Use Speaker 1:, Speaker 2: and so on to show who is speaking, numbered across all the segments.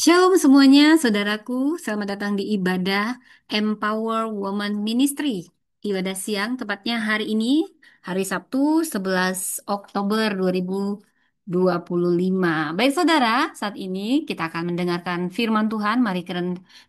Speaker 1: Shalom semuanya, saudaraku. Selamat datang di ibadah Empower Woman Ministry. Ibadah siang, tepatnya hari ini, hari Sabtu 11 Oktober 2025. Baik saudara, saat ini kita akan mendengarkan firman Tuhan. Mari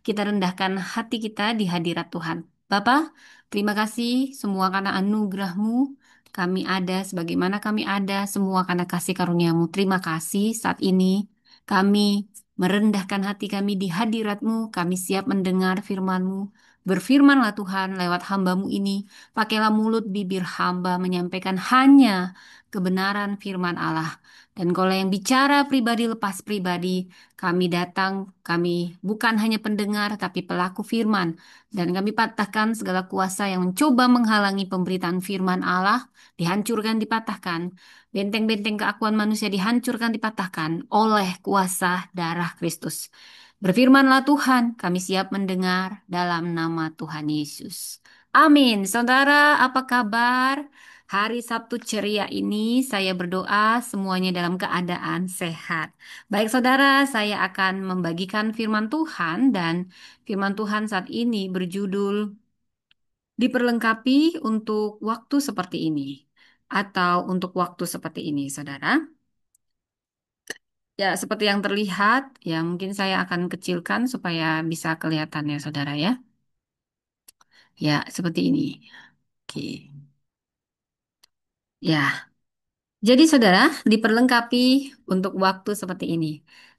Speaker 1: kita rendahkan hati kita di hadirat Tuhan. Bapa, terima kasih semua karena anugerah-Mu. Kami ada sebagaimana kami ada, semua karena kasih karunia-Mu. Terima kasih saat ini. Kami merendahkan hati kami di hadirat-Mu, kami siap mendengar firman-Mu. Berfirmanlah Tuhan lewat hamba-Mu ini, pakailah mulut bibir hamba menyampaikan hanya kebenaran firman Allah. Dan kalau yang bicara pribadi lepas pribadi, kami datang, kami bukan hanya pendengar tapi pelaku firman. Dan kami patahkan segala kuasa yang mencoba menghalangi pemberitaan firman Allah, dihancurkan, dipatahkan. Benteng-benteng keakuan manusia dihancurkan, dipatahkan oleh kuasa darah Kristus. Berfirmanlah Tuhan, kami siap mendengar dalam nama Tuhan Yesus. Amin. Saudara, apa kabar? Hari Sabtu ceria ini saya berdoa semuanya dalam keadaan sehat. Baik saudara, saya akan membagikan firman Tuhan dan firman Tuhan saat ini berjudul diperlengkapi untuk waktu seperti ini atau untuk waktu seperti ini, saudara. Ya, seperti yang terlihat, ya mungkin saya akan kecilkan supaya bisa kelihatan ya, saudara ya. Ya, seperti ini. Oke. Ya, jadi saudara diperlengkapi untuk waktu seperti ini.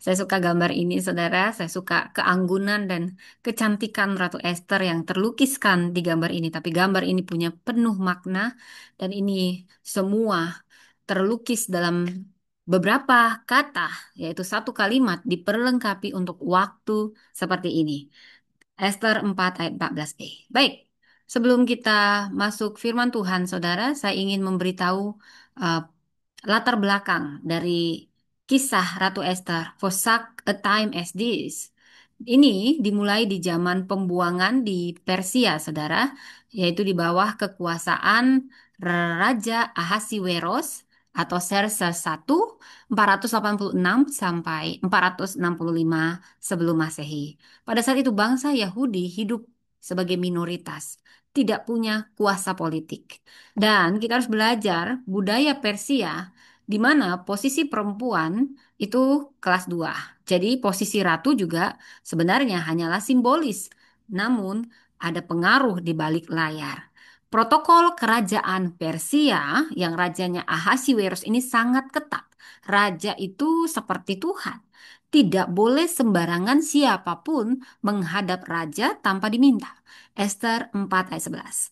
Speaker 1: Saya suka gambar ini, saudara. Saya suka keanggunan dan kecantikan Ratu Esther yang terlukiskan di gambar ini. Tapi gambar ini punya penuh makna dan ini semua terlukis dalam beberapa kata, yaitu satu kalimat diperlengkapi untuk waktu seperti ini. Esther 4 ayat 14b. Baik, sebelum kita masuk firman Tuhan, saudara, saya ingin memberitahu uh, latar belakang dari kisah Ratu Esther, For such a time as this. Ini dimulai di zaman pembuangan di Persia, saudara, yaitu di bawah kekuasaan Raja Ahasiweros atau Xerxes I 486 sampai 465 sebelum Masehi. Pada saat itu bangsa Yahudi hidup sebagai minoritas, tidak punya kuasa politik. Dan kita harus belajar budaya Persia di mana posisi perempuan itu kelas 2. Jadi posisi ratu juga sebenarnya hanyalah simbolis, namun ada pengaruh di balik layar. Protokol kerajaan Persia yang rajanya Ahasiweros ini sangat ketat. Raja itu seperti Tuhan. Tidak boleh sembarangan siapapun menghadap raja tanpa diminta. Esther 4 ayat 11.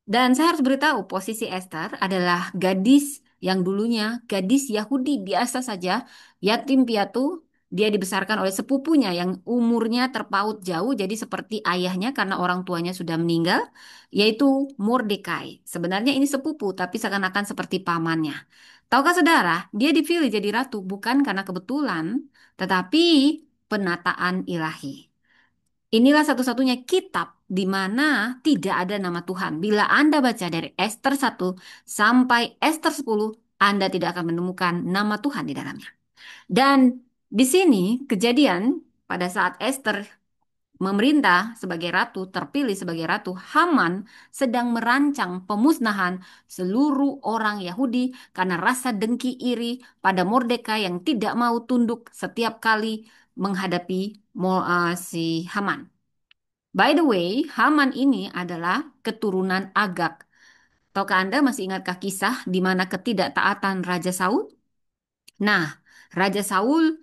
Speaker 1: Dan saya harus beritahu, posisi Esther adalah gadis yang dulunya gadis Yahudi biasa saja, yatim piatu. Dia dibesarkan oleh sepupunya yang umurnya terpaut jauh, jadi seperti ayahnya karena orang tuanya sudah meninggal, yaitu Mordekai. Sebenarnya ini sepupu, tapi seakan-akan seperti pamannya. Tahukah saudara, dia dipilih jadi ratu bukan karena kebetulan, tetapi penataan ilahi. Inilah satu-satunya kitab di mana tidak ada nama Tuhan. Bila Anda baca dari Esther 1 sampai Esther 10, Anda tidak akan menemukan nama Tuhan di dalamnya. Dan di sini kejadian pada saat Esther memerintah sebagai ratu, terpilih sebagai ratu, Haman sedang merancang pemusnahan seluruh orang Yahudi karena rasa dengki iri pada Mordekai yang tidak mau tunduk setiap kali menghadapi si Haman. By the way, Haman ini adalah keturunan Agag. Tahukah Anda masih ingatkah kisah di mana ketidaktaatan Raja Saul? Nah, Raja Saul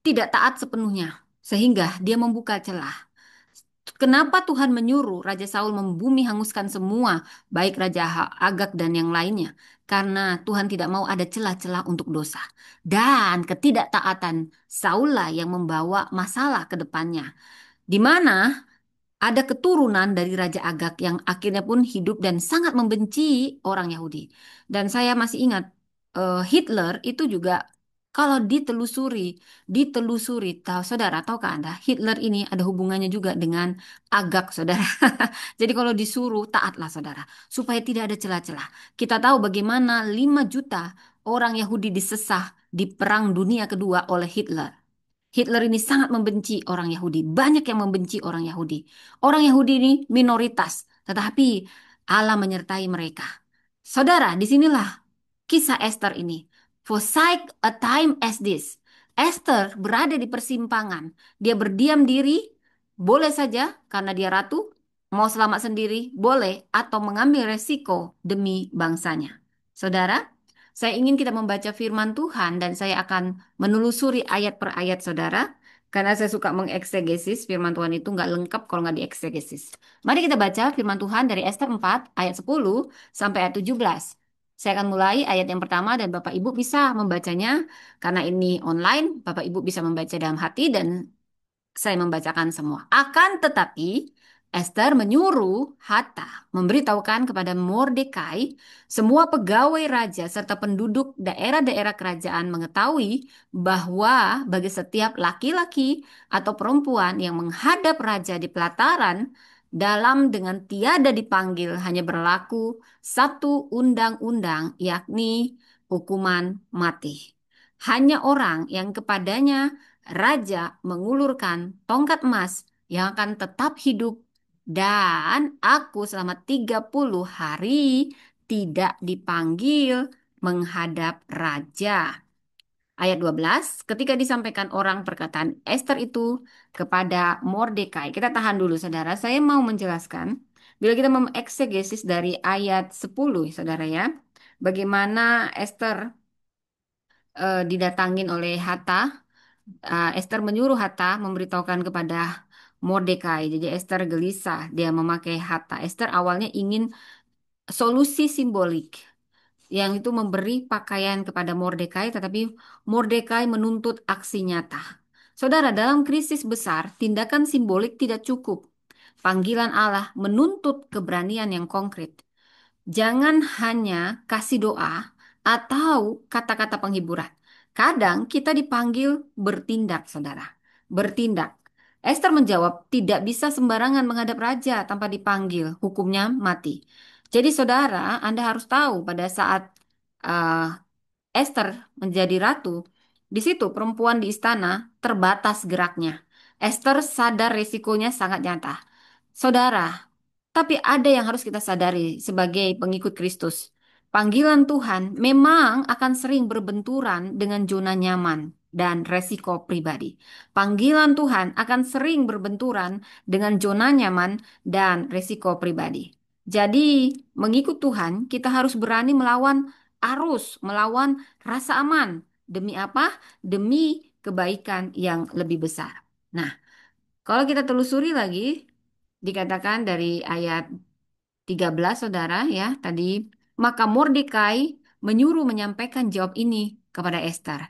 Speaker 1: tidak taat sepenuhnya sehingga dia membuka celah. Kenapa Tuhan menyuruh Raja Saul membumi hanguskan semua, baik Raja Agag dan yang lainnya? Karena Tuhan tidak mau ada celah-celah untuk dosa. Dan ketidaktaatan Saul lah yang membawa masalah ke depannya. Di mana ada keturunan dari Raja Agag yang akhirnya pun hidup dan sangat membenci orang Yahudi. Dan saya masih ingat Hitler itu juga kalau ditelusuri, tahu saudara, tahukah Anda, Hitler ini ada hubungannya juga dengan Agag, saudara. Jadi kalau disuruh taatlah saudara, supaya tidak ada celah-celah. Kita tahu bagaimana 5 juta orang Yahudi disesah di Perang Dunia Kedua oleh Hitler. Hitler ini sangat membenci orang Yahudi. Banyak yang membenci orang Yahudi. Orang Yahudi ini minoritas, tetapi Allah menyertai mereka. Saudara, disinilah kisah Esther ini. For such a time as this. Esther berada di persimpangan. Dia berdiam diri, boleh saja karena dia ratu, mau selamat sendiri, boleh, atau mengambil resiko demi bangsanya. Saudara, saya ingin kita membaca firman Tuhan dan saya akan menelusuri ayat per ayat saudara. Karena saya suka mengeksegesis firman Tuhan itu nggak lengkap kalau nggak dieksegesis. Mari kita baca firman Tuhan dari Esther 4 ayat 10 sampai ayat 17. Saya akan mulai ayat yang pertama dan Bapak Ibu bisa membacanya karena ini online. Bapak Ibu bisa membaca dalam hati dan saya membacakan semua. Akan tetapi, Esther menyuruh Hatta memberitahukan kepada Mordekai, semua pegawai raja serta penduduk daerah-daerah kerajaan mengetahui bahwa bagi setiap laki-laki atau perempuan yang menghadap raja di pelataran dalam dengan tiada dipanggil hanya berlaku satu undang-undang yakni hukuman mati. Hanya orang yang kepadanya raja mengulurkan tongkat emas yang akan tetap hidup dan aku selama 30 hari tidak dipanggil menghadap raja. Ayat 12, ketika disampaikan orang perkataan Esther itu kepada Mordekai. Kita tahan dulu saudara, saya mau menjelaskan. Bila kita mengeksegesis dari ayat 10 saudara ya. Bagaimana Esther didatangin oleh Hatta. Esther menyuruh Hatta memberitahukan kepada Mordekai. Jadi Esther gelisah, dia memakai Hatta. Esther awalnya ingin solusi simbolik yang itu memberi pakaian kepada Mordekai, tetapi Mordekai menuntut aksi nyata. Saudara, dalam krisis besar, tindakan simbolik tidak cukup. Panggilan Allah menuntut keberanian yang konkret. Jangan hanya kasih doa atau kata-kata penghiburan. Kadang kita dipanggil bertindak, saudara. Bertindak. Esther menjawab, tidak bisa sembarangan menghadap raja tanpa dipanggil. Hukumnya mati. Jadi saudara, Anda harus tahu pada saat eh, Esther menjadi ratu, di situ perempuan di istana terbatas geraknya. Esther sadar risikonya sangat nyata. Saudara, tapi ada yang harus kita sadari sebagai pengikut Kristus. Panggilan Tuhan memang akan sering berbenturan dengan zona nyaman dan resiko pribadi. Panggilan Tuhan akan sering berbenturan dengan zona nyaman dan resiko pribadi. Jadi, mengikut Tuhan, kita harus berani melawan arus, melawan rasa aman. Demi apa? Demi kebaikan yang lebih besar. Nah, kalau kita telusuri lagi, dikatakan dari ayat 13 saudara ya tadi, maka Mordekai menyuruh menyampaikan jawab ini kepada Esther.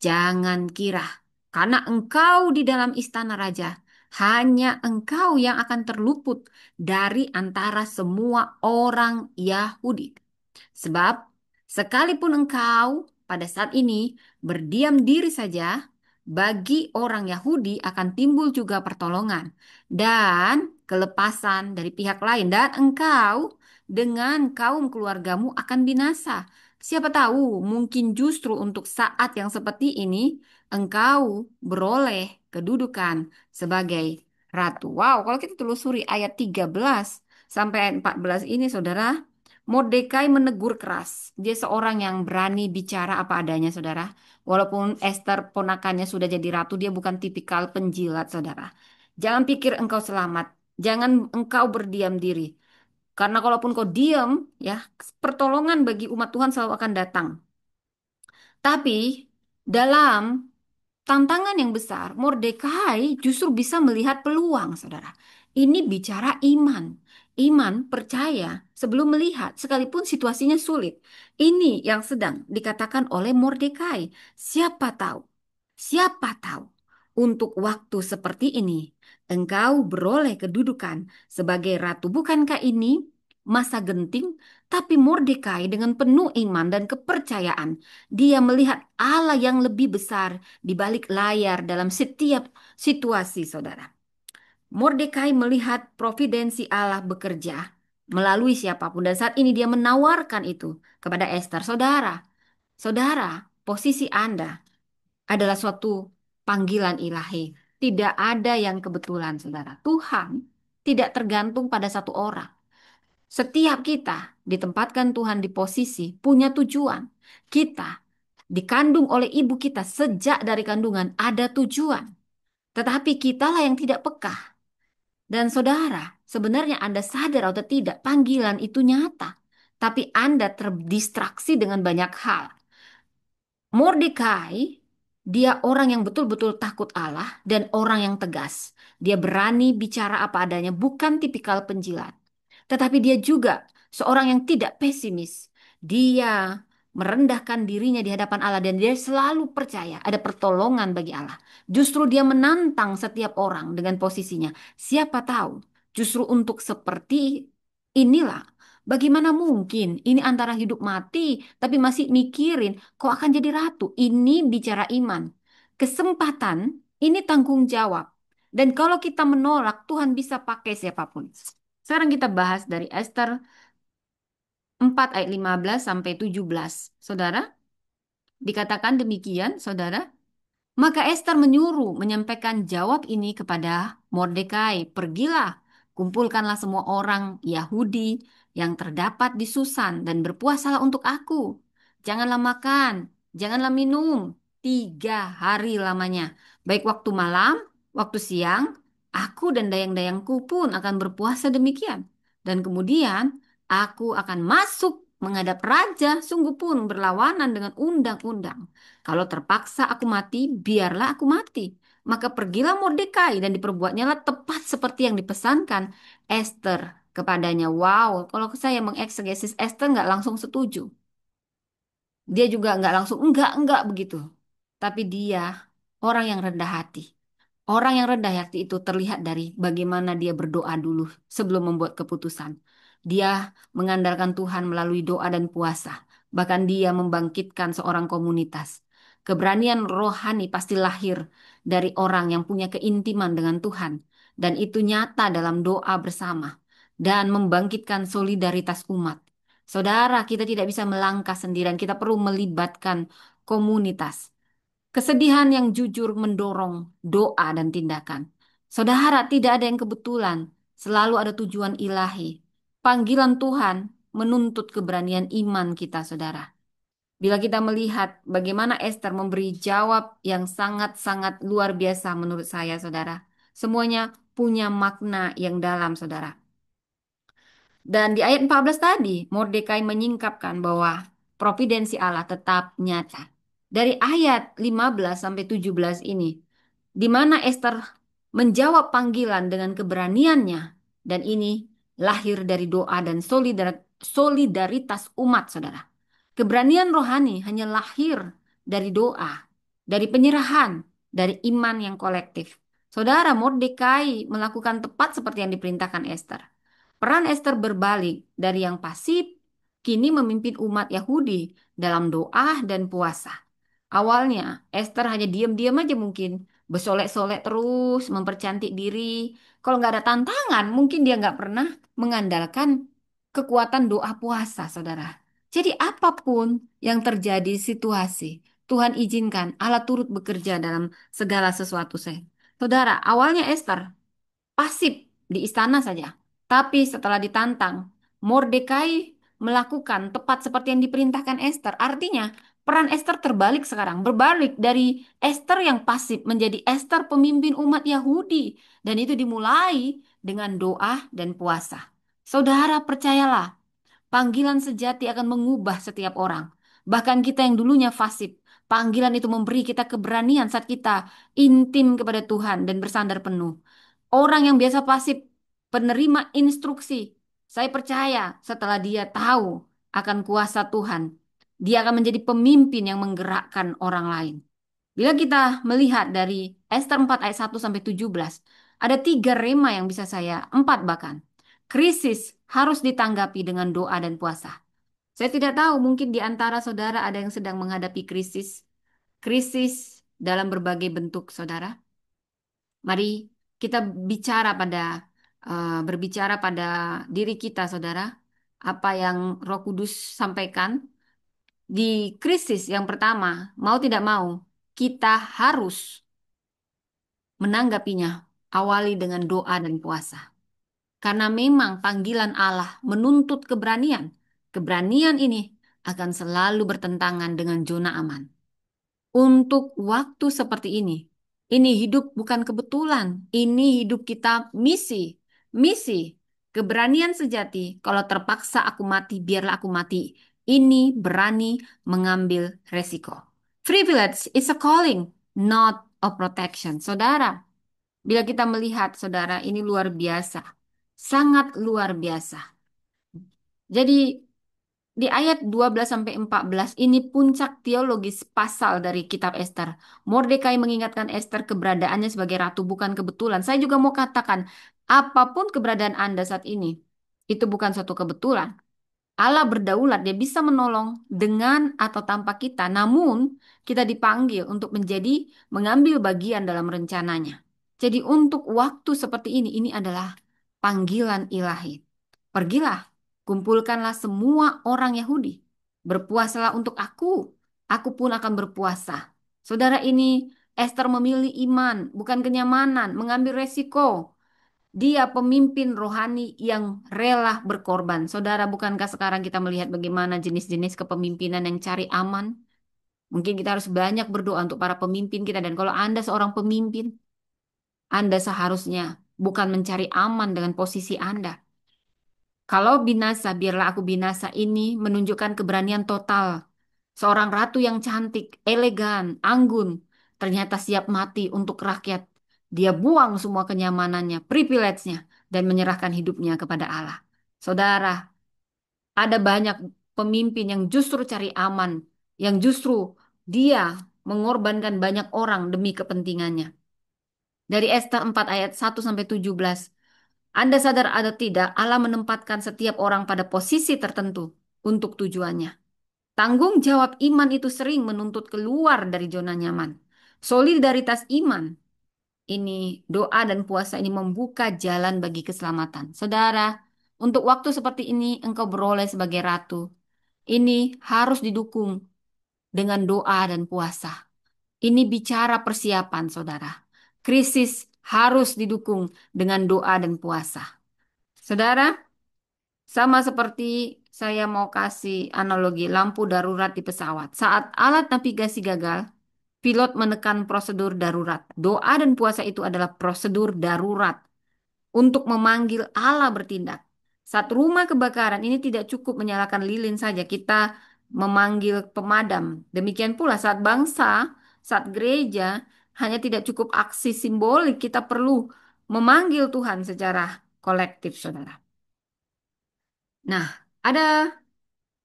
Speaker 1: Jangan kira karena engkau di dalam istana raja, hanya engkau yang akan terluput dari antara semua orang Yahudi. Sebab sekalipun engkau pada saat ini berdiam diri saja, bagi orang Yahudi akan timbul juga pertolongan dan kelepasan dari pihak lain, dan engkau dengan kaum keluargamu akan binasa. Siapa tahu mungkin justru untuk saat yang seperti ini engkau beroleh kedudukan sebagai ratu. Wow, kalau kita telusuri ayat 13 sampai ayat 14 ini saudara, Mordekai menegur keras. Dia seorang yang berani bicara apa adanya, saudara. Walaupun Esther ponakannya sudah jadi ratu, dia bukan tipikal penjilat, saudara. Jangan pikir engkau selamat. Jangan engkau berdiam diri. Karena kalaupun kau diam, ya, pertolongan bagi umat Tuhan selalu akan datang. Tapi dalam tantangan yang besar, Mordekai justru bisa melihat peluang, saudara. Ini bicara iman. Iman percaya sebelum melihat, sekalipun situasinya sulit. Ini yang sedang dikatakan oleh Mordekai. Siapa tahu, siapa tahu, untuk waktu seperti ini, engkau beroleh kedudukan sebagai ratu. Bukankah ini masa genting? Tapi Mordekai dengan penuh iman dan kepercayaan, dia melihat Allah yang lebih besar di balik layar dalam setiap situasi, saudara. Mordekai melihat providensi Allah bekerja melalui siapapun dan saat ini dia menawarkan itu kepada Esther. Saudara, saudara, posisi Anda adalah suatu panggilan ilahi. Tidak ada yang kebetulan, saudara. Tuhan tidak tergantung pada satu orang. Setiap kita ditempatkan Tuhan di posisi punya tujuan. Kita dikandung oleh ibu kita sejak dari kandungan ada tujuan. Tetapi kitalah yang tidak peka. Dan saudara, sebenarnya Anda sadar atau tidak, panggilan itu nyata. Tapi Anda terdistraksi dengan banyak hal. Mordekai, dia orang yang betul-betul takut Allah dan orang yang tegas. Dia berani bicara apa adanya, bukan tipikal penjilat. Tetapi dia juga seorang yang tidak pesimis. Dia merendahkan dirinya di hadapan Allah dan dia selalu percaya ada pertolongan bagi Allah. Justru dia menantang setiap orang dengan posisinya. Siapa tahu justru untuk seperti inilah. Bagaimana mungkin ini antara hidup mati tapi masih mikirin kok akan jadi ratu. Ini bicara iman. Kesempatan ini tanggung jawab. Dan kalau kita menolak, Tuhan bisa pakai siapapun. Sekarang kita bahas dari Esther 4 ayat 15 sampai 17. Saudara, dikatakan demikian, saudara. Maka Esther menyuruh menyampaikan jawab ini kepada Mordekai. Pergilah, kumpulkanlah semua orang Yahudi yang terdapat di Susan dan berpuasalah untuk aku. Janganlah makan, janganlah minum. 3 hari lamanya. Baik waktu malam, waktu siang, aku dan dayang-dayangku pun akan berpuasa demikian. Dan kemudian aku akan masuk menghadap raja, sungguh pun berlawanan dengan undang-undang. Kalau terpaksa aku mati, biarlah aku mati. Maka pergilah Mordekai dan diperbuatnya lah tepat seperti yang dipesankan Esther kepadanya. Wow, kalau saya mengeksegesis Esther nggak langsung setuju. Dia juga nggak langsung enggak begitu. Tapi dia orang yang rendah hati. Orang yang rendah hati itu terlihat dari bagaimana dia berdoa dulu sebelum membuat keputusan. Dia mengandalkan Tuhan melalui doa dan puasa. Bahkan dia membangkitkan seorang komunitas. Keberanian rohani pasti lahir dari orang yang punya keintiman dengan Tuhan. Dan itu nyata dalam doa bersama. Dan membangkitkan solidaritas umat. Saudara, kita tidak bisa melangkah sendirian. Kita perlu melibatkan komunitas. Kesedihan yang jujur mendorong doa dan tindakan. Saudara, tidak ada yang kebetulan. Selalu ada tujuan ilahi. Panggilan Tuhan menuntut keberanian iman kita, saudara. Bila kita melihat bagaimana Esther memberi jawab yang sangat-sangat luar biasa menurut saya, saudara. Semuanya punya makna yang dalam, saudara. Dan di ayat 14 tadi, Mordekai menyingkapkan bahwa providensi Allah tetap nyata. Dari ayat 15 sampai 17 ini, di mana Esther menjawab panggilan dengan keberaniannya, dan ini lahir dari doa dan solidaritas umat, saudara. Keberanian rohani hanya lahir dari doa, dari penyerahan, dari iman yang kolektif. Saudara, Mordekai melakukan tepat seperti yang diperintahkan Esther. Peran Esther berbalik dari yang pasif, kini memimpin umat Yahudi dalam doa dan puasa. Awalnya, Esther hanya diam-diam aja mungkin, bersolek-solek terus, mempercantik diri. Kalau nggak ada tantangan, mungkin dia nggak pernah mengandalkan kekuatan doa puasa, saudara. Jadi apapun yang terjadi situasi, Tuhan izinkan Allah turut bekerja dalam segala sesuatu saya. Saudara, awalnya Esther pasif di istana saja. Tapi setelah ditantang, Mordekai melakukan tepat seperti yang diperintahkan Esther. Artinya, peran Esther terbalik sekarang. Berbalik dari Esther yang pasif menjadi Esther pemimpin umat Yahudi. Dan itu dimulai dengan doa dan puasa. Saudara, percayalah, panggilan sejati akan mengubah setiap orang. Bahkan kita yang dulunya fasik, panggilan itu memberi kita keberanian saat kita intim kepada Tuhan dan bersandar penuh. Orang yang biasa pasif, penerima instruksi. Saya percaya setelah dia tahu akan kuasa Tuhan, dia akan menjadi pemimpin yang menggerakkan orang lain. Bila kita melihat dari Esther 4 ayat 1 sampai 17, ada 3 rema yang bisa saya, 4 bahkan. Krisis harus ditanggapi dengan doa dan puasa. Saya tidak tahu, mungkin di antara saudara ada yang sedang menghadapi krisis. Krisis dalam berbagai bentuk, saudara. Mari kita berbicara pada diri kita, saudara. Apa yang Roh Kudus sampaikan di krisis yang pertama, mau tidak mau, kita harus. menanggapinya, awali dengan doa dan puasa. Karena memang panggilan Allah menuntut keberanian. Keberanian ini akan selalu bertentangan dengan zona aman. Untuk waktu seperti ini hidup bukan kebetulan. Ini hidup kita misi. Misi. Keberanian sejati. Kalau terpaksa aku mati, biarlah aku mati. Ini berani mengambil resiko. Privilege is a calling, not a protection. Saudara, bila kita melihat, saudara, ini luar biasa. Sangat luar biasa. Jadi di ayat 12 sampai 14 ini puncak teologis pasal dari kitab Ester. Mordekai mengingatkan Ester keberadaannya sebagai ratu bukan kebetulan. Saya juga mau katakan, apapun keberadaan Anda saat ini, itu bukan suatu kebetulan. Allah berdaulat, dia bisa menolong dengan atau tanpa kita. Namun, kita dipanggil untuk mengambil bagian dalam rencananya. Jadi untuk waktu seperti ini adalah panggilan ilahi. Pergilah, kumpulkanlah semua orang Yahudi. Berpuasalah untuk aku pun akan berpuasa. Saudara ini, Esther memilih iman, bukan kenyamanan, mengambil resiko. Dia pemimpin rohani yang rela berkorban. Saudara, bukankah sekarang kita melihat bagaimana jenis-jenis kepemimpinan yang cari aman? Mungkin kita harus banyak berdoa untuk para pemimpin kita. Dan kalau Anda seorang pemimpin, Anda seharusnya bukan mencari aman dengan posisi Anda. Kalau binasa, biarlah aku binasa ini menunjukkan keberanian total. Seorang ratu yang cantik, elegan, anggun, ternyata siap mati untuk rakyat. Dia buang semua kenyamanannya, privilege-nya, dan menyerahkan hidupnya kepada Allah. Saudara, ada banyak pemimpin yang justru cari aman, yang justru dia mengorbankan banyak orang demi kepentingannya. Dari Esta 4 ayat 1 sampai 17. Anda sadar atau tidak, Allah menempatkan setiap orang pada posisi tertentu untuk tujuannya. Tanggung jawab iman itu sering menuntut keluar dari zona nyaman. Solidaritas iman ini, doa dan puasa ini membuka jalan bagi keselamatan. Saudara, untuk waktu seperti ini engkau beroleh sebagai ratu. Ini harus didukung dengan doa dan puasa. Ini bicara persiapan, saudara. Krisis harus didukung dengan doa dan puasa. Saudara, sama seperti saya mau kasih analogi lampu darurat di pesawat. Saat alat navigasi gagal, pilot menekan prosedur darurat. Doa dan puasa itu adalah prosedur darurat untuk memanggil Allah bertindak. Saat rumah kebakaran ini tidak cukup menyalakan lilin saja, kita memanggil pemadam. Demikian pula saat bangsa, saat gereja, hanya tidak cukup aksi simbolik, kita perlu memanggil Tuhan secara kolektif, saudara. Nah, ada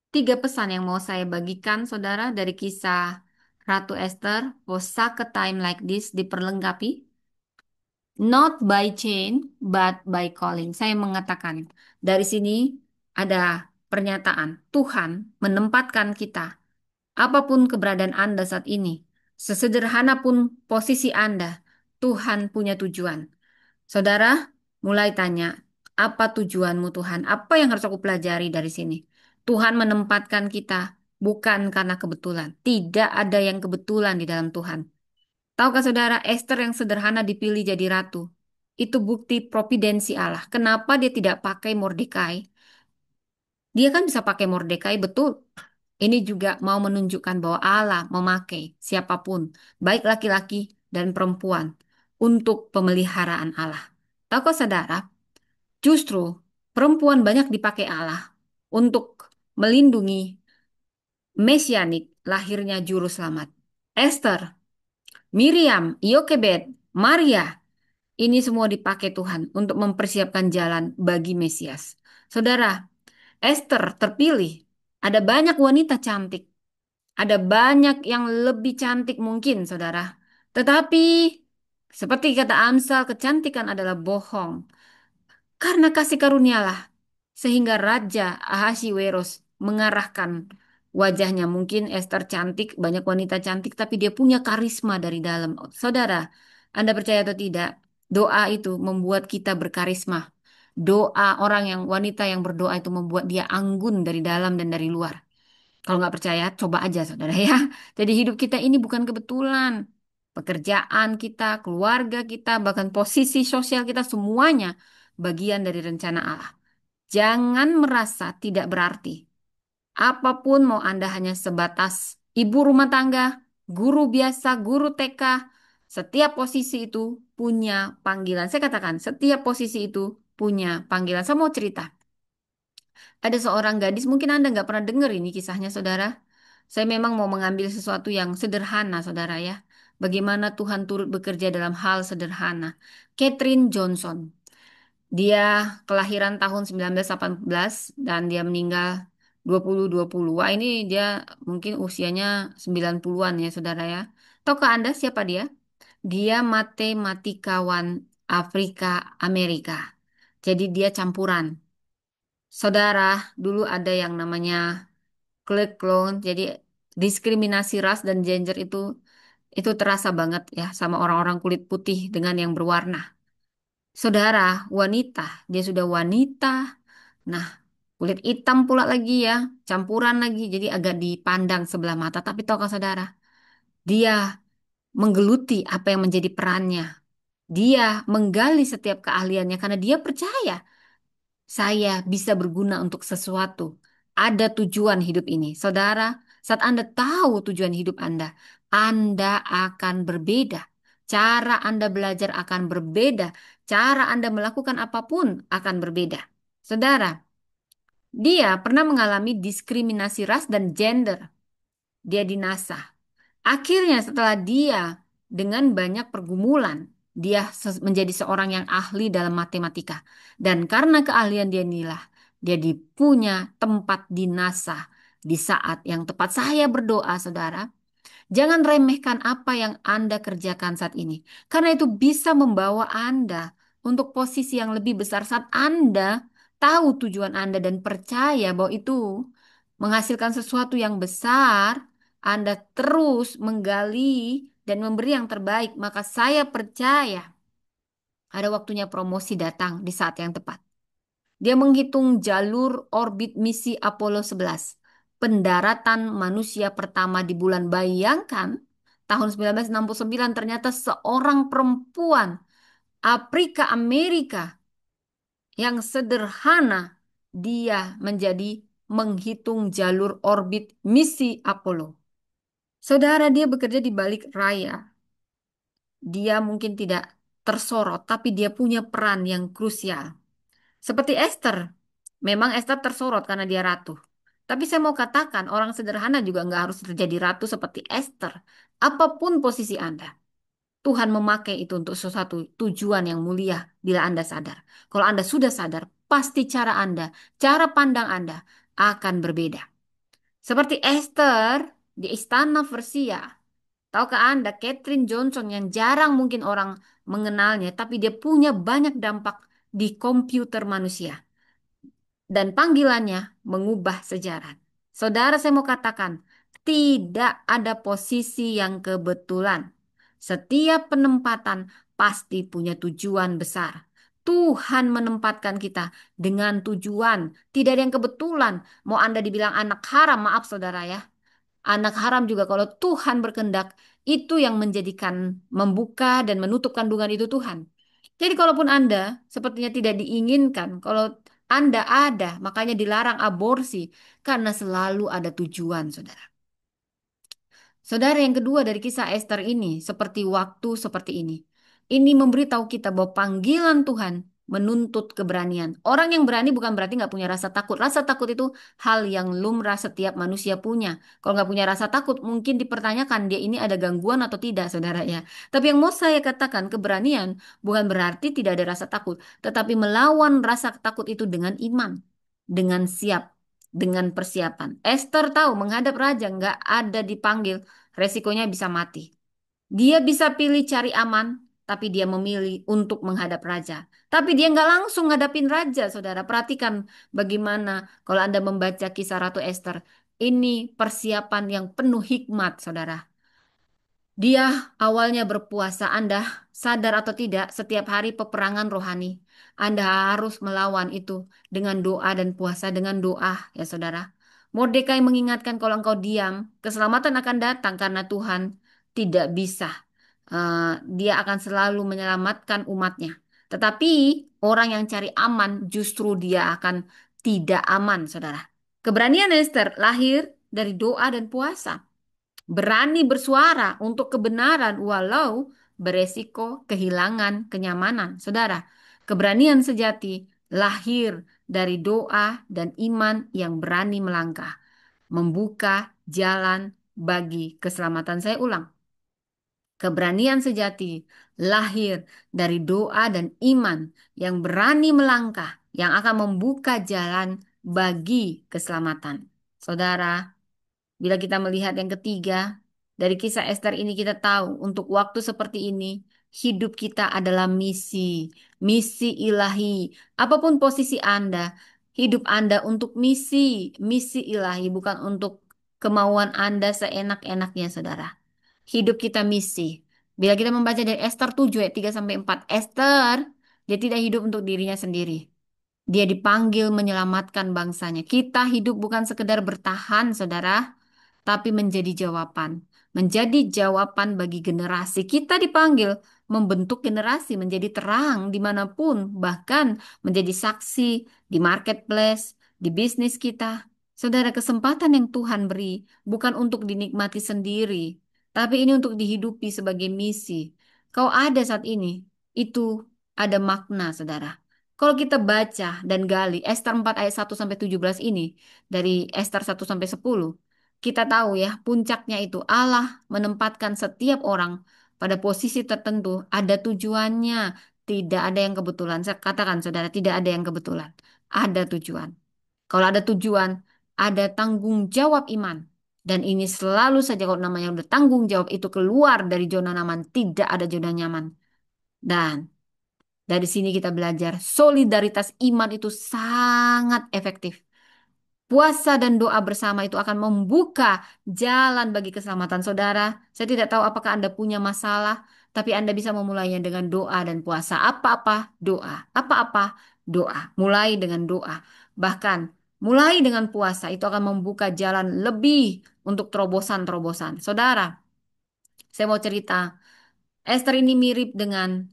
Speaker 1: tiga pesan yang mau saya bagikan, saudara, dari kisah Ratu Esther. Posake time like this diperlengkapi. Not by chain, but by calling. Saya mengatakan, dari sini ada pernyataan, Tuhan menempatkan kita, apapun keberadaan Anda saat ini, sesederhana pun posisi Anda, Tuhan punya tujuan. Saudara, mulai tanya, apa tujuanmu Tuhan? Apa yang harus aku pelajari dari sini? Tuhan menempatkan kita bukan karena kebetulan. Tidak ada yang kebetulan di dalam Tuhan. Tahukah saudara, Esther yang sederhana dipilih jadi ratu? Itu bukti providensi Allah. Kenapa dia tidak pakai Mordekai? Dia kan bisa pakai Mordekai, betul. Ini juga mau menunjukkan bahwa Allah memakai siapapun, baik laki-laki dan perempuan, untuk pemeliharaan Allah. Tahukah saudara, justru perempuan banyak dipakai Allah untuk melindungi mesianik lahirnya juru selamat. Esther, Miriam, Yokebed, Maria, ini semua dipakai Tuhan untuk mempersiapkan jalan bagi Mesias. Saudara, Esther terpilih. Ada banyak wanita cantik. Ada banyak yang lebih cantik mungkin, saudara. Tetapi, seperti kata Amsal, kecantikan adalah bohong. Karena kasih karunialah, sehingga Raja Ahasiweros mengarahkan wajahnya. Mungkin Esther cantik, banyak wanita cantik, tapi dia punya karisma dari dalam. Saudara, Anda percaya atau tidak? Doa itu membuat kita berkarisma. Doa orang yang wanita yang berdoa itu membuat dia anggun dari dalam dan dari luar. Kalau nggak percaya, coba aja saudara ya. Jadi hidup kita ini bukan kebetulan. pekerjaan kita, keluarga kita, bahkan posisi sosial kita semuanya bagian dari rencana Allah. Jangan merasa tidak berarti. Apapun mau Anda hanya sebatas ibu rumah tangga, guru biasa, guru TK, setiap posisi itu punya panggilan. Saya katakan, setiap posisi itu punya panggilan. Saya mau cerita. Ada seorang gadis, mungkin Anda nggak pernah dengar ini kisahnya, saudara. Saya memang mau mengambil sesuatu yang sederhana, saudara ya. Bagaimana Tuhan turut bekerja dalam hal sederhana. Catherine Johnson. Dia kelahiran tahun 1918 dan dia meninggal 2020. Wah, ini dia mungkin usianya 90-an ya, saudara ya. Tahukah Anda siapa dia? Dia matematikawan Afrika Amerika. Jadi dia campuran. Saudara, dulu ada yang namanya Kulit clone, jadi diskriminasi ras dan gender itu terasa banget ya sama orang-orang kulit putih dengan yang berwarna. Saudara, wanita, dia sudah wanita. Nah, kulit hitam pula lagi ya, campuran lagi, jadi agak dipandang sebelah mata. Tapi tahukah saudara, dia menggeluti apa yang menjadi perannya. Dia menggali setiap keahliannya karena dia percaya saya bisa berguna untuk sesuatu. Ada tujuan hidup ini. Saudara, saat Anda tahu tujuan hidup Anda akan berbeda. Cara Anda belajar akan berbeda. Cara Anda melakukan apapun akan berbeda. Saudara, dia pernah mengalami diskriminasi ras dan gender. Dia di NASA. Akhirnya setelah dia dengan banyak pergumulan, dia menjadi seorang yang ahli dalam matematika. Dan karena keahlian dia inilah, dia dipunya tempat di NASA di saat yang tepat. Saya berdoa, saudara, jangan remehkan apa yang Anda kerjakan saat ini. Karena itu bisa membawa Anda untuk posisi yang lebih besar saat Anda tahu tujuan Anda dan percaya bahwa itu menghasilkan sesuatu yang besar. Anda terus menggali dan memberi yang terbaik, maka saya percaya ada waktunya promosi datang di saat yang tepat. Dia menghitung jalur orbit misi Apollo 11, pendaratan manusia pertama di bulan. Bayangkan, tahun 1969 ternyata seorang perempuan Afrika Amerika yang sederhana, dia menjadi menghitung jalur orbit misi Apollo. Saudara, dia bekerja di balik raya. Dia mungkin tidak tersorot, tapi dia punya peran yang krusial. Seperti Esther. Memang Esther tersorot karena dia ratu. Tapi saya mau katakan orang sederhana juga nggak harus terjadi ratu seperti Esther. Apapun posisi Anda, Tuhan memakai itu untuk sesuatu tujuan yang mulia bila Anda sadar. Kalau Anda sudah sadar, pasti cara Anda, cara pandang Anda akan berbeda. Seperti Esther di istana Persia. Tahukah Anda, Catherine Johnson yang jarang mungkin orang mengenalnya, tapi dia punya banyak dampak di komputer manusia. Dan panggilannya mengubah sejarah. Saudara, saya mau katakan, tidak ada posisi yang kebetulan. Setiap penempatan pasti punya tujuan besar. Tuhan menempatkan kita dengan tujuan. Tidak ada yang kebetulan. Mau Anda dibilang anak haram, maaf saudara ya. Anak haram juga kalau Tuhan berkehendak, itu yang menjadikan membuka dan menutup kandungan itu Tuhan. Jadi kalaupun Anda sepertinya tidak diinginkan, kalau Anda ada, makanya dilarang aborsi karena selalu ada tujuan, saudara. Saudara, yang kedua dari kisah Esther ini, seperti waktu seperti ini. Ini memberitahu kita bahwa panggilan Tuhan menuntut keberanian. Orang yang berani bukan berarti nggak punya rasa takut. Rasa takut itu hal yang lumrah setiap manusia punya. Kalau nggak punya rasa takut, mungkin dipertanyakan dia ini ada gangguan atau tidak, saudara ya. Tapi yang mau saya katakan, keberanian bukan berarti tidak ada rasa takut, tetapi melawan rasa takut itu dengan iman, dengan siap, dengan persiapan. Esther tahu menghadap raja nggak ada dipanggil resikonya bisa mati. Dia bisa pilih cari aman, tapi dia memilih untuk menghadap raja. Tapi dia nggak langsung ngadapin raja, saudara. Perhatikan bagaimana kalau Anda membaca kisah Ratu Esther. Ini persiapan yang penuh hikmat, saudara. Dia awalnya berpuasa, Anda sadar atau tidak, setiap hari peperangan rohani. Anda harus melawan itu dengan doa dan puasa, dengan doa, ya saudara. Mordekai mengingatkan kalau engkau diam, keselamatan akan datang karena Tuhan tidak bisa. Dia akan selalu menyelamatkan umatnya. Tetapi orang yang cari aman justru dia akan tidak aman, saudara. Keberanian Esther lahir dari doa dan puasa. Berani bersuara untuk kebenaran walau beresiko kehilangan kenyamanan. Saudara, keberanian sejati lahir dari doa dan iman yang berani melangkah, membuka jalan bagi keselamatan. Saya ulang, keberanian sejati lahir dari doa dan iman yang berani melangkah, yang akan membuka jalan bagi keselamatan. Saudara, bila kita melihat yang ketiga, dari kisah Esther ini kita tahu untuk waktu seperti ini, hidup kita adalah misi, misi ilahi. Apapun posisi Anda, hidup Anda untuk misi, misi ilahi, bukan untuk kemauan Anda seenak-enaknya, saudara. Hidup kita misi. Bila kita membaca dari Esther 7 ayat 3 sampai 4, Esther, dia tidak hidup untuk dirinya sendiri. Dia dipanggil menyelamatkan bangsanya. Kita hidup bukan sekedar bertahan, saudara, tapi menjadi jawaban. Menjadi jawaban bagi generasi. Kita dipanggil membentuk generasi menjadi terang dimanapun, bahkan menjadi saksi di marketplace, di bisnis kita. Saudara, kesempatan yang Tuhan beri bukan untuk dinikmati sendiri, tapi ini untuk dihidupi sebagai misi. Kau ada saat ini, itu ada makna, saudara. Kalau kita baca dan gali Esther 4 ayat 1 sampai 17 ini dari Esther 1 sampai 10, kita tahu ya, puncaknya itu Allah menempatkan setiap orang pada posisi tertentu, ada tujuannya. Tidak ada yang kebetulan. Saya katakan, saudara, tidak ada yang kebetulan. Ada tujuan. Kalau ada tujuan, ada tanggung jawab iman. Dan ini selalu saja kalau namanya udah tanggung jawab itu keluar dari zona nyaman, tidak ada zona nyaman. Dan dari sini kita belajar solidaritas iman itu sangat efektif. Puasa dan doa bersama itu akan membuka jalan bagi keselamatan saudara. Saya tidak tahu apakah Anda punya masalah, tapi Anda bisa memulainya dengan doa dan puasa. Apa-apa doa, apa-apa doa. Mulai dengan doa. Bahkan mulai dengan puasa itu akan membuka jalan lebih untuk terobosan-terobosan. Saudara, saya mau cerita. Esther ini mirip dengan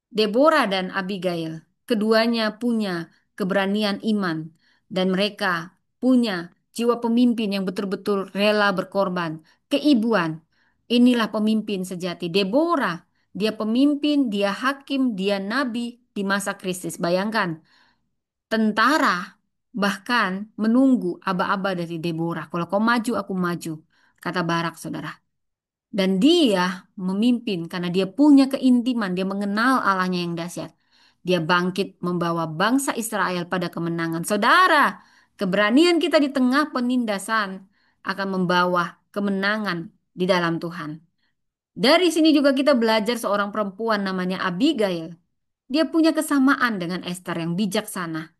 Speaker 1: Deborah dan Abigail. Keduanya punya keberanian iman dan mereka punya jiwa pemimpin yang betul-betul rela berkorban. Keibuan. Inilah pemimpin sejati. Deborah, dia pemimpin, dia hakim, dia nabi di masa krisis. Bayangkan, tentara bahkan menunggu aba-aba dari Deborah. Kalau kau maju, aku maju, kata Barak, saudara. Dan dia memimpin karena dia punya keintiman, dia mengenal Allahnya yang dahsyat. Dia bangkit membawa bangsa Israel pada kemenangan. Saudara, keberanian kita di tengah penindasan akan membawa kemenangan di dalam Tuhan. Dari sini juga kita belajar seorang perempuan namanya Abigail. Dia punya kesamaan dengan Esther yang bijaksana.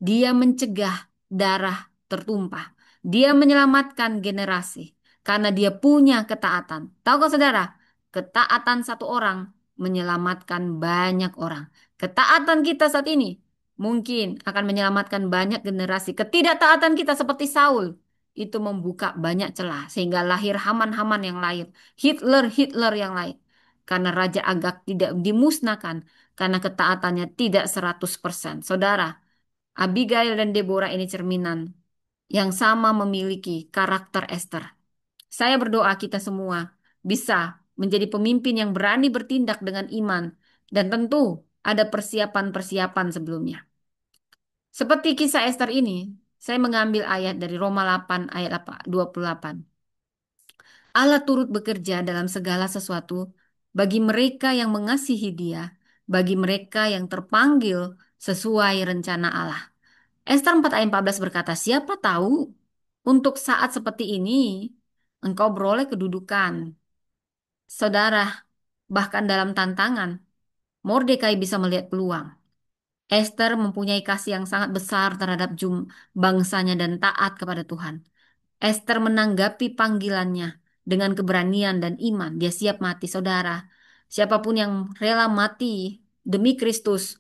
Speaker 1: Dia mencegah darah tertumpah. Dia menyelamatkan generasi karena dia punya ketaatan. Tahukah saudara? Ketaatan satu orang menyelamatkan banyak orang. Ketaatan kita saat ini mungkin akan menyelamatkan banyak generasi. Ketidaktaatan kita seperti Saul itu membuka banyak celah sehingga lahir Haman-Haman yang lain, Hitler-Hitler yang lain. Karena Raja Agag tidak dimusnahkan karena ketaatannya tidak 100%. Saudara, Abigail dan Deborah ini cerminan yang sama memiliki karakter Esther. Saya berdoa kita semua bisa menjadi pemimpin yang berani bertindak dengan iman dan tentu ada persiapan-persiapan sebelumnya. Seperti kisah Esther ini, saya mengambil ayat dari Roma 8 ayat 28. Allah turut bekerja dalam segala sesuatu bagi mereka yang mengasihi Dia, bagi mereka yang terpanggil sesuai rencana Allah. Esther 4 ayat 14 berkata, siapa tahu untuk saat seperti ini engkau beroleh kedudukan. Saudara, bahkan dalam tantangan, Mordekai bisa melihat peluang. Esther mempunyai kasih yang sangat besar terhadap bangsanya dan taat kepada Tuhan. Esther menanggapi panggilannya dengan keberanian dan iman. Dia siap mati, saudara. Siapapun yang rela mati demi Kristus,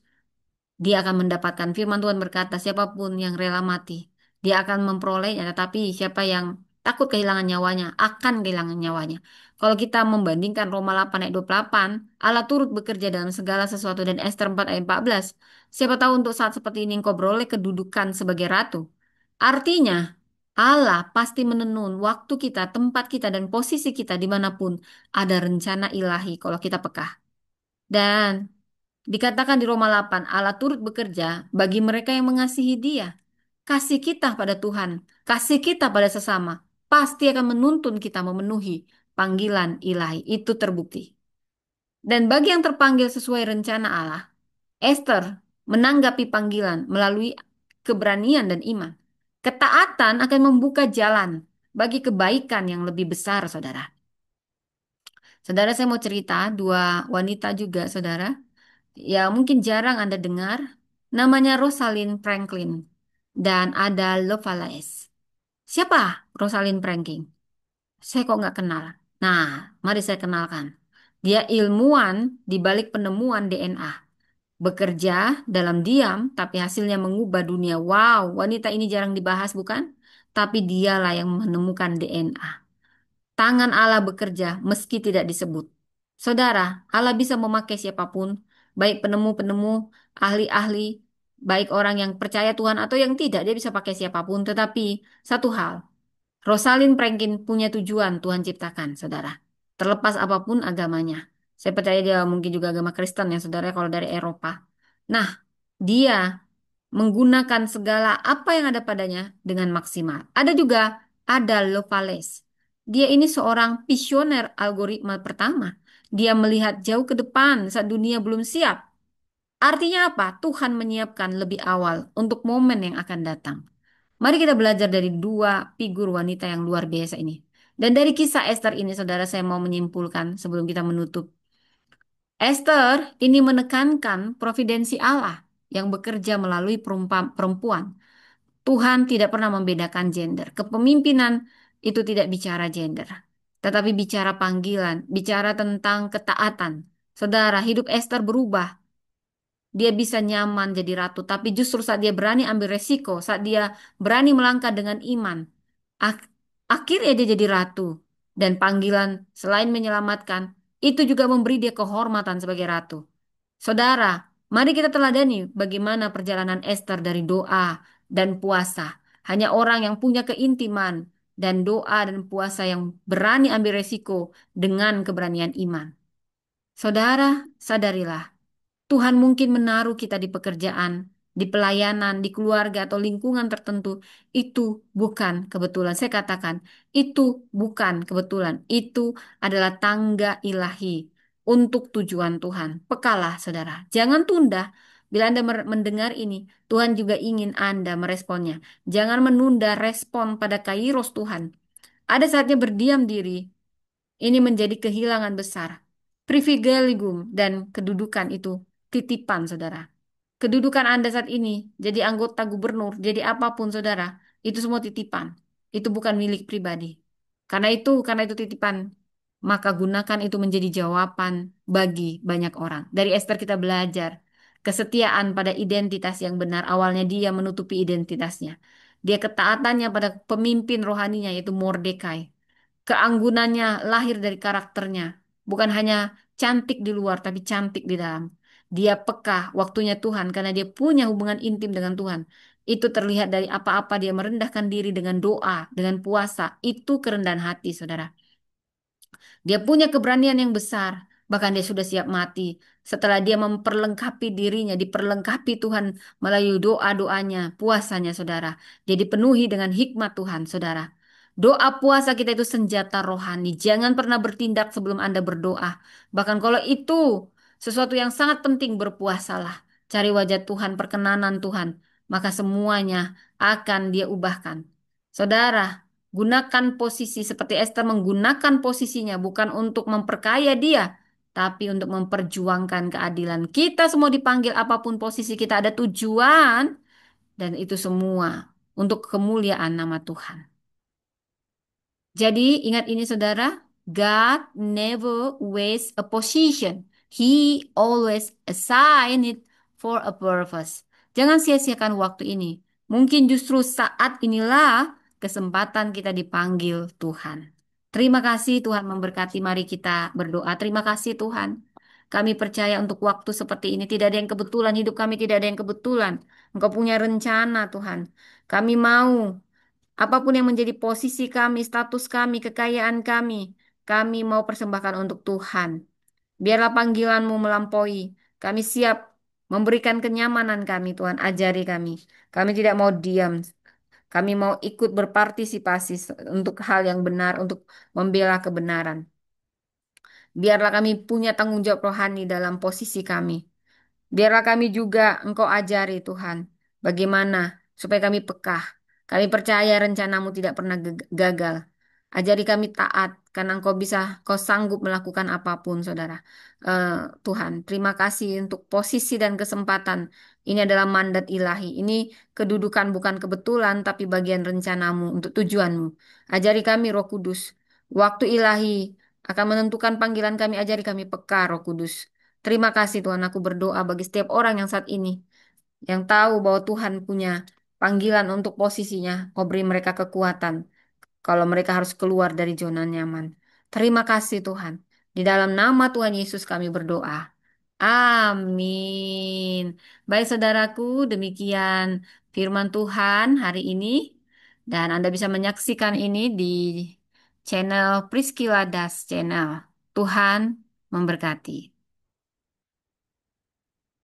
Speaker 1: dia akan mendapatkan. Firman Tuhan berkata, siapapun yang rela mati, dia akan memperolehnya. Tetapi siapa yang takut kehilangan nyawanya, akan kehilangan nyawanya. Kalau kita membandingkan Roma 8 ayat 28, Allah turut bekerja dalam segala sesuatu dan Ester 4 ayat 14. Siapa tahu untuk saat seperti ini engkau beroleh kedudukan sebagai ratu. Artinya, Allah pasti menenun waktu kita, tempat kita, dan posisi kita dimanapun ada rencana ilahi kalau kita peka. Dan dikatakan di Roma 8, Allah turut bekerja bagi mereka yang mengasihi Dia. Kasih kita pada Tuhan, kasih kita pada sesama, pasti akan menuntun kita memenuhi panggilan ilahi. Itu terbukti. Dan bagi yang terpanggil sesuai rencana Allah, Esther menanggapi panggilan melalui keberanian dan iman. Ketaatan akan membuka jalan bagi kebaikan yang lebih besar, saudara. Saudara, saya mau cerita dua wanita juga, saudara. Ya, mungkin jarang Anda dengar. Namanya Rosalind Franklin dan ada Lovelace. Siapa Rosalind Franklin? Saya kok nggak kenal. Nah, mari saya kenalkan. Dia ilmuwan di balik penemuan DNA. Bekerja dalam diam, tapi hasilnya mengubah dunia. Wow, wanita ini jarang dibahas, bukan? Tapi dialah yang menemukan DNA. Tangan Allah bekerja meski tidak disebut. Saudara, Allah bisa memakai siapapun, baik penemu-penemu, ahli-ahli, baik orang yang percaya Tuhan atau yang tidak, dia bisa pakai siapapun. Tetapi satu hal, Rosalind Franklin punya tujuan Tuhan ciptakan, saudara. Terlepas apapun agamanya. Saya percaya dia mungkin juga agama Kristen ya, saudara, kalau dari Eropa. Nah, dia menggunakan segala apa yang ada padanya dengan maksimal. Ada Lovelace. Dia ini seorang visioner algoritma pertama. Dia melihat jauh ke depan saat dunia belum siap. Artinya apa? Tuhan menyiapkan lebih awal untuk momen yang akan datang. Mari kita belajar dari dua figur wanita yang luar biasa ini. Dan dari kisah Esther ini, saudara, saya mau menyimpulkan sebelum kita menutup. Esther ini menekankan providensi Allah yang bekerja melalui perempuan. Tuhan tidak pernah membedakan gender. Kepemimpinan itu tidak bicara gender, tetapi bicara panggilan, bicara tentang ketaatan. Saudara, hidup Esther berubah. Dia bisa nyaman jadi ratu, tapi justru saat dia berani ambil resiko, saat dia berani melangkah dengan iman, ak- akhirnya dia jadi ratu. Dan panggilan selain menyelamatkan, itu juga memberi dia kehormatan sebagai ratu. Saudara, mari kita teladani bagaimana perjalanan Esther dari doa dan puasa. Hanya orang yang punya keintiman dan doa dan puasa yang berani ambil resiko dengan keberanian iman. Saudara, sadarilah. Tuhan mungkin menaruh kita di pekerjaan, di pelayanan, di keluarga atau lingkungan tertentu. Itu bukan kebetulan. Saya katakan, itu bukan kebetulan. Itu adalah tangga ilahi untuk tujuan Tuhan. Pekalah, saudara. Jangan tunda. Bila Anda mendengar ini, Tuhan juga ingin Anda meresponnya. Jangan menunda respon pada kairos Tuhan. Ada saatnya berdiam diri, ini menjadi kehilangan besar. Privilegium dan kedudukan itu titipan, saudara. Kedudukan Anda saat ini, jadi anggota gubernur, jadi apapun, saudara, itu semua titipan. Itu bukan milik pribadi. Karena itu titipan, maka gunakan itu menjadi jawaban bagi banyak orang. Dari Esther kita belajar kesetiaan pada identitas yang benar. Awalnya dia menutupi identitasnya. Dia ketaatannya pada pemimpin rohaninya, yaitu Mordekai. Keanggunannya lahir dari karakternya. Bukan hanya cantik di luar, tapi cantik di dalam. Dia peka waktunya Tuhan karena dia punya hubungan intim dengan Tuhan. Itu terlihat dari apa-apa dia merendahkan diri dengan doa, dengan puasa. Itu kerendahan hati, saudara. Dia punya keberanian yang besar. Bahkan dia sudah siap mati. Setelah dia memperlengkapi dirinya, diperlengkapi Tuhan melalui doa-doanya, puasanya, saudara. Dia dipenuhi dengan hikmat Tuhan, saudara. Doa puasa kita itu senjata rohani. Jangan pernah bertindak sebelum Anda berdoa. Bahkan kalau itu sesuatu yang sangat penting, berpuasalah. Cari wajah Tuhan, perkenanan Tuhan. Maka semuanya akan dia ubahkan. Saudara, gunakan posisi seperti Esther menggunakan posisinya bukan untuk memperkaya dia, tapi untuk memperjuangkan keadilan. Kita semua dipanggil apapun posisi kita ada tujuan dan itu semua untuk kemuliaan nama Tuhan. Jadi ingat ini saudara, God never wastes a position. He always assign it for a purpose. Jangan sia-siakan waktu ini. Mungkin justru saat inilah kesempatan kita dipanggil Tuhan. Terima kasih Tuhan memberkati. Mari kita berdoa. Terima kasih Tuhan. Kami percaya untuk waktu seperti ini tidak ada yang kebetulan. Hidup kami tidak ada yang kebetulan. Engkau punya rencana Tuhan. Kami mau apapun yang menjadi posisi kami, status kami, kekayaan kami mau persembahkan untuk Tuhan. Biarlah panggilanmu melampaui. Kami siap memberikan kenyamanan kami, Tuhan. Ajari kami. Kami tidak mau diam. Kami mau ikut berpartisipasi untuk hal yang benar, untuk membela kebenaran. Biarlah kami punya tanggung jawab rohani dalam posisi kami. Biarlah kami juga Engkau ajari Tuhan, bagaimana supaya kami pekah. Kami percaya rencanamu tidak pernah gagal. Ajari kami taat, karena Kau sanggup melakukan apapun, Saudara. Eh, Tuhan, terima kasih untuk posisi dan kesempatan. Ini adalah mandat ilahi. Ini kedudukan bukan kebetulan, tapi bagian rencanamu untuk tujuanmu. Ajari kami, Roh Kudus. Waktu ilahi akan menentukan panggilan kami. Ajari kami peka, Roh Kudus. Terima kasih Tuhan, aku berdoa bagi setiap orang yang saat ini yang tahu bahwa Tuhan punya panggilan untuk posisinya. Kau beri mereka kekuatan kalau mereka harus keluar dari zona nyaman. Terima kasih Tuhan. Di dalam nama Tuhan Yesus kami berdoa. Amin. Baik saudaraku, demikian firman Tuhan hari ini. Dan Anda bisa menyaksikan ini di channel Priscilla Das Channel. Tuhan memberkati.